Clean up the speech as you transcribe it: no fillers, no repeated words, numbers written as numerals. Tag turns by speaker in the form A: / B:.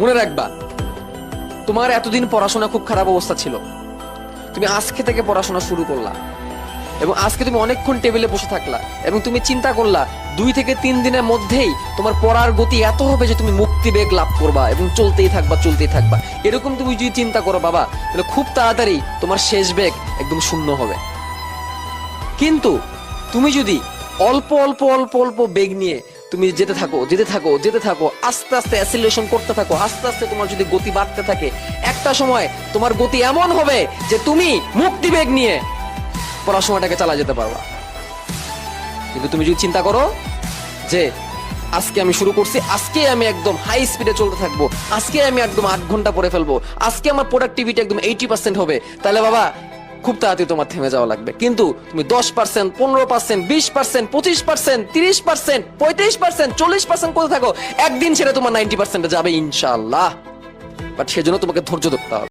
A: মনে রাখবা, তোমার এতদিন পড়াশোনা খুব খারাপ অবস্থা ছিল, তুমি আজকে থেকে পড়াশোনা শুরু করলা এবং আজকে তুমি অনেকক্ষণ টেবিলে বসে থাকলা এবং তুমি চিন্তা করলা 2 থেকে 3 দিনের মধ্যেই তোমার পড়ার গতি এত হবে যে তুমি মুক্তি বেগ লাভ করবা এবং চলতেই থাকবা। এরকম তুমি যদি চিন্তা করো বাবা, তাহলে খুব তাড়াতাড়ি তোমার শেষ বেগ একদম শূন্য হবে। কিন্তু তুমি যদি অল্প অল্প অল্প অল্প বেগ নিয়ে তুমি যেতে থাকো, আস্তে আস্তে অ্যাসিলেশন করতে থাকো, আস্তে আস্তে তোমার যদি গতি বাড়তে থাকে, একটা সময় তোমার গতি এমন হবে যে তুমি মুক্তি বেগ নিয়ে পড়াশোনাটাকে চালা যেতে পারবা। কিন্তু তুমি যদি চিন্তা করো যে আজকে আমি শুরু করছি, আজকে আমি একদম হাই স্পিডে চলতে থাকবো, আজকে আমি একদম 8 ঘন্টা পড়ে ফেলবো, আজকে আমার প্রোডাক্টিভিটি একদম 80% হবে, তাহলে বাবা খুব তাড়াতাড়ি তোমার থেমে যাওয়া লাগবে। কিন্তু তুমি 10%, 15%, 20%, 25%, 30%, 35%, 40% করতে থাকো, একদিন ছেড়ে তোমার 90% যাবে ইনশাআল্লাহ। বাট সেজন্য তোমাকে ধৈর্য ধরতে হবে।